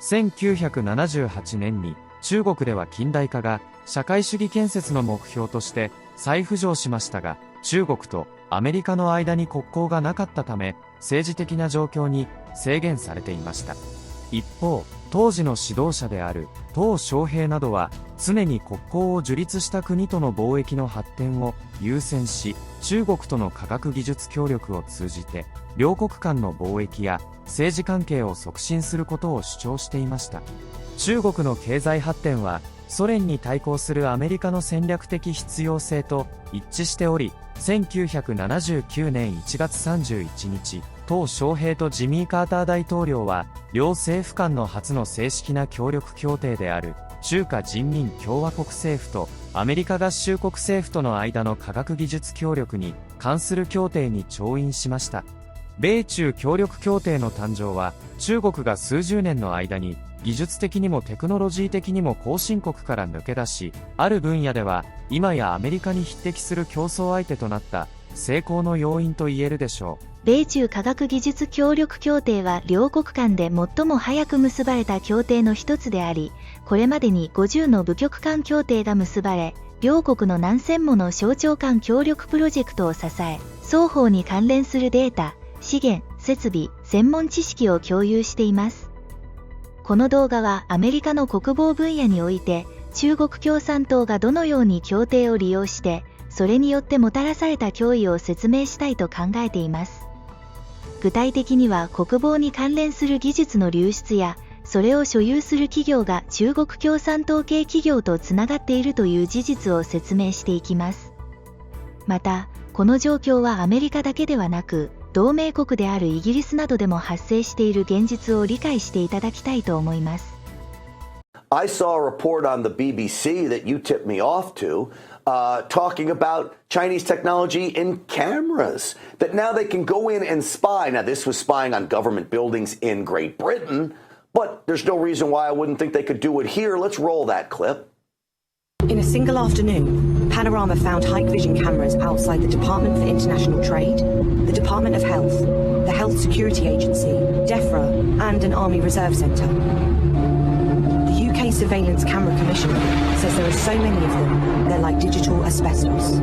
1978年に中国では近代化が社会主義建設の目標として再浮上しましたが、中国とアメリカの間に国交がなかったため、政治的な状況に制限されていました。一方、当時の指導者である鄧小平などは常に国交を樹立した国との貿易の発展を優先し、中国との科学技術協力を通じて両国間の貿易や政治関係を促進することを主張していました。中国の経済発展はソ連に対抗するアメリカの戦略的必要性と一致しており、1979年1月31日、鄧小平とジミー・カーター大統領は両政府間の初の正式な協力協定である中華人民共和国政府とアメリカ合衆国政府との間の科学技術協力に関する協定に調印しました。米中協力協定の誕生は中国が数十年の間に技術的にもテクノロジー的にも後進国から抜け出し、ある分野では今やアメリカに匹敵する競争相手となった成功の要因と言えるでしょう。米中科学技術協力協定は両国間で最も早く結ばれた協定の一つであり、これまでに50の部局間協定が結ばれ、両国の何千もの省庁間協力プロジェクトを支え、双方に関連するデータ、資源、設備、専門知識を共有しています。この動画はアメリカの国防分野において、中国共産党がどのように協定を利用して、それによってもたらされた脅威を説明したいと考えています。具体的には国防に関連する技術の流出や、それを所有する企業が中国共産党系企業とつながっているという事実を説明していきます。また、この状況はアメリカだけではなく、同盟国であるイギリスなどでも発生している現実を理解していただきたいと思います。I saw a report on the BBC that you tipped me off to, talking about Chinese technology in cameras, that now they can go in and spy. Now, this was spying on government buildings in Great Britain, but there's no reason why I wouldn't think they could do it here. Let's roll that clip. In a single afternoon, Panorama found high vision cameras outside the Department for International Trade, the Department of Health, the Health Security Agency, DEFRA, and an Army Reserve Centre. The UK Surveillance Camera Commissioner says there are so many of them, they're like digital asbestos.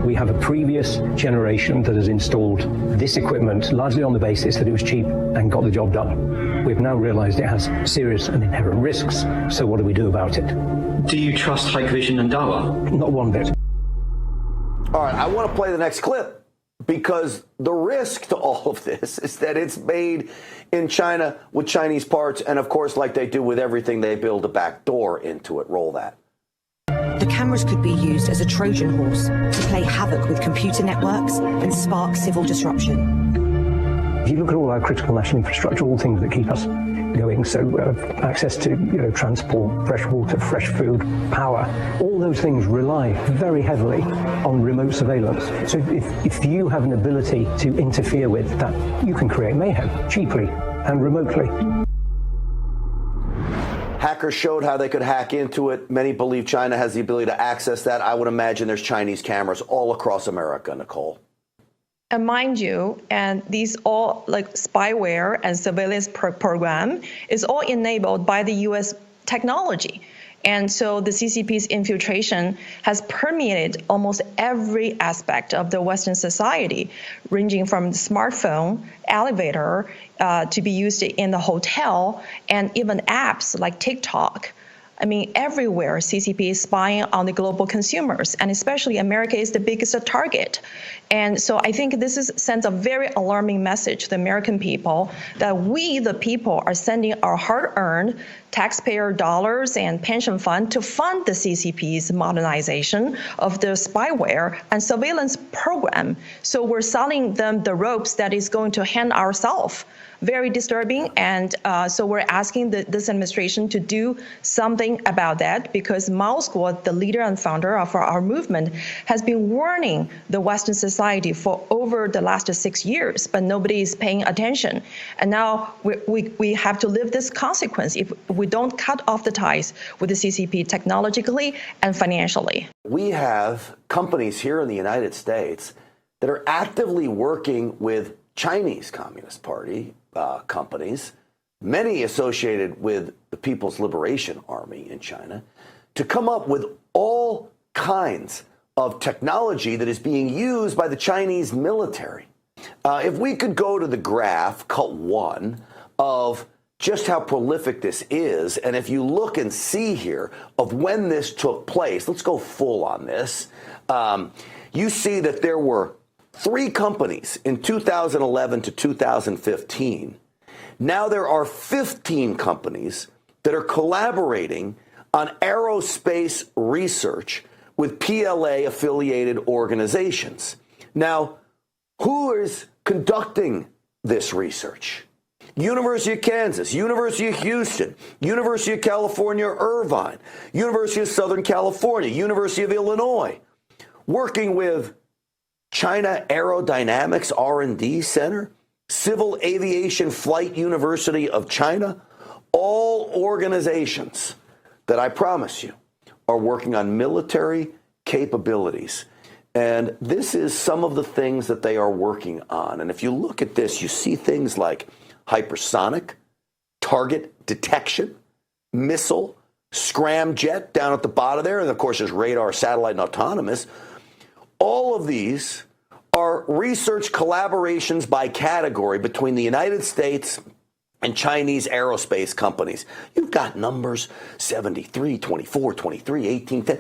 We have a previous generation that has installed this equipment largely on the basis that it was cheap and got the job done. We've now realised it has serious and inherent risks, so what do we do about it? Do you trust Hikvision and Dahua? Not one bit. All right, I want to play the next clip because the risk to all of this is that it's made in China with Chinese parts, and of course, like they do with everything, they build a back door into it. Roll that. The cameras could be used as a Trojan horse to play havoc with computer networks and spark civil disruption. If you look at all our critical national infrastructure, all things that keep us going, so access to transport, fresh water, fresh food, power, all those things rely very heavily on remote surveillance. So if you have an ability to interfere with that, you can create mayhem cheaply and remotely. Hackers showed how they could hack into it. Many believe China has the ability to access that. I would imagine there's Chinese cameras all across America, Nicole. And mind you, and these all like spyware and surveillance program is all enabled by the U.S. technology. And so the CCP's infiltration has permeated almost every aspect of the Western society, ranging from the smartphone, elevator, to be used in the hotel, and even apps like TikTok. I mean, everywhere CCP is spying on the global consumers, and especially America is the biggest target. And so I think this sends a very alarming message to the American people that we, the people, are sending our hard-earned taxpayer dollars and pension fund to fund the CCP's modernization of the spyware and surveillance program. So we're selling them the ropes that is going to hand ourselves. Very disturbing, and so we're asking this administration to do something about that, because Mao Zedong, the leader and founder of our movement, has been warning the Western society for over the last 6 years, but nobody is paying attention. And now we have to live this consequence if we don't cut off the ties with the CCP technologically and financially. We have companies here in the United States that are actively working with Chinese Communist Party companies, many associated with the People's Liberation Army in China, to come up with all kinds of technology that is being used by the Chinese military. If we could go to the graph, cut 1, of just how prolific this is, and if you look and see here of when this took place, let's go full on this. You see that there were 3 companies in 2011 to 2015. Now there are 15 companies that are collaborating on aerospace research with PLA-affiliated organizations. Now, who is conducting this research? University of Kansas, University of Houston, University of California, Irvine, University of Southern California, University of Illinois, working with China Aerodynamics R&D Center, Civil Aviation Flight University of China, all organizations that I promise you are working on military capabilities. And this is some of the things that they are working on. And if you look at this, you see things like hypersonic, target detection, missile, scramjet down at the bottom there. And of course, there's radar, satellite, and autonomous. All of these are research collaborations by category between the United States and Chinese aerospace companies. You've got numbers 73, 24, 23, 18, 10.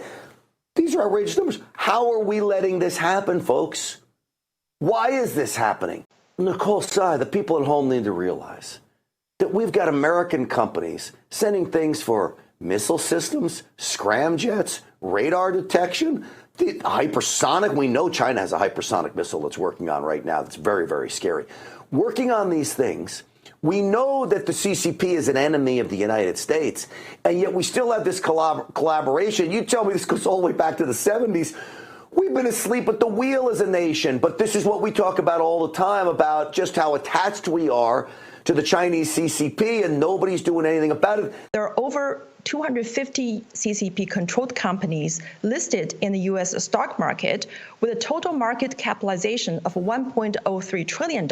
These are outrageous numbers. How are we letting this happen, folks? Why is this happening? Nicole Tsai, the people at home need to realize that we've got American companies sending things for missile systems, scramjets, radar detection, the hypersonic. We know China has a hypersonic missile that's working on right now that's very, very scary. Working on these things. We know that the CCP is an enemy of the United States, and yet we still have this collaboration. You tell me this goes all the way back to the 70s. We've been asleep at the wheel as a nation, but this is what we talk about all the time, about just how attached we are to the Chinese CCP, and nobody's doing anything about it. There are over 250 CCP-controlled companies listed in the U.S. stock market with a total market capitalization of $1.03 trillion.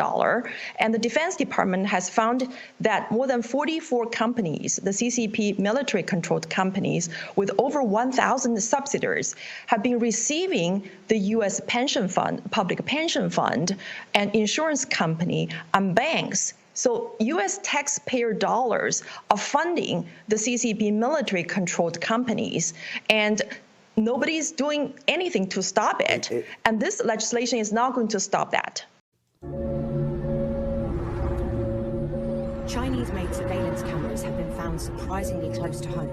And the Defense Department has found that more than 44 companies, the CCP military-controlled companies with over 1,000 subsidiaries, have been receiving the U.S. pension fund, public pension fund, and insurance company, and banks. So U.S. taxpayer dollars are funding the CCP military-controlled companies, and nobody's doing anything to stop it. And this legislation is not going to stop that. Chinese-made surveillance cameras have been found surprisingly close to home.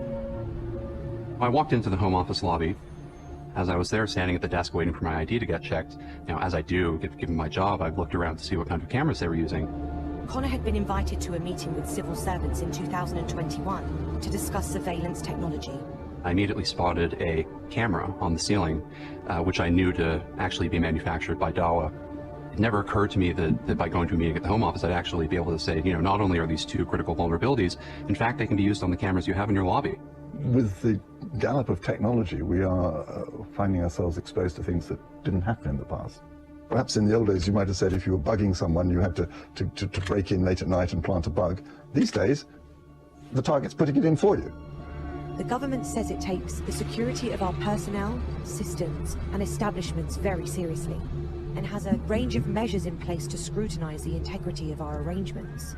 I walked into the Home Office lobby. As I was there standing at the desk waiting for my ID to get checked, as I do, given my job, I've looked around to see what kind of cameras they were using. Connor had been invited to a meeting with civil servants in 2021 to discuss surveillance technology. I immediately spotted a camera on the ceiling, which I knew to actually be manufactured by Dahua. It never occurred to me that by going to a meeting at the Home Office, I'd actually be able to say, not only are these 2 critical vulnerabilities, in fact, they can be used on the cameras you have in your lobby. With the gallop of technology, we are finding ourselves exposed to things that didn't happen in the past. Perhaps in the old days, you might have said if you were bugging someone, you had to break in late at night and plant a bug. These days, the target's putting it in for you. The government says it takes the security of our personnel, systems, and establishments very seriously, and has a range of measures in place to scrutinize the integrity of our arrangements.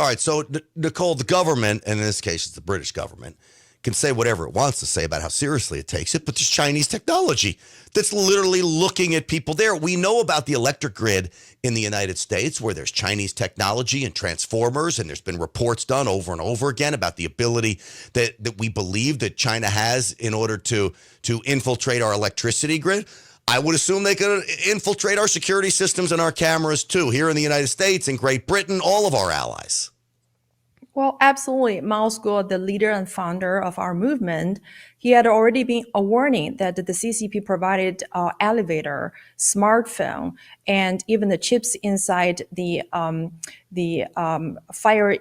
All right, so Nicole, the government, and in this case it's the British government, can say whatever it wants to say about how seriously it takes it, but there's Chinese technology that's literally looking at people there. We know about the electric grid in the United States where there's Chinese technology and transformers, and there's been reports done over and over again about the ability that we believe that China has in order to infiltrate our electricity grid. I would assume they could infiltrate our security systems and our cameras too, here in the United States, in Great Britain, all of our allies. Well, absolutely. Mao Zedong, the leader and founder of our movement, he had already been a warning that the CCP provided elevator, smartphone, and even the chips inside the fire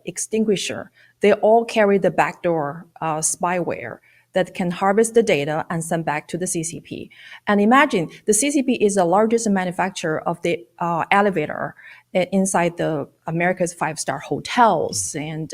extinguisher. They all carry the backdoor spyware that can harvest the data and send back to the CCP. And imagine the CCP is the largest manufacturer of the elevator inside the America's five-star hotels and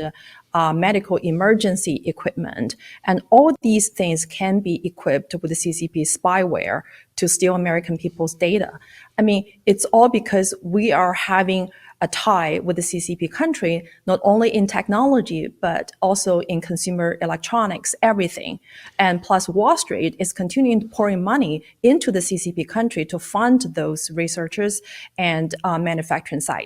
medical emergency equipment. And all these things can be equipped with the CCP spyware to steal American people's data. I mean, it's all because we are having a tie with the CCP country, not only in technology, but also in consumer electronics, everything. And plus Wall Street is continuing pouring money into the CCP country to fund those researchers and manufacturing site.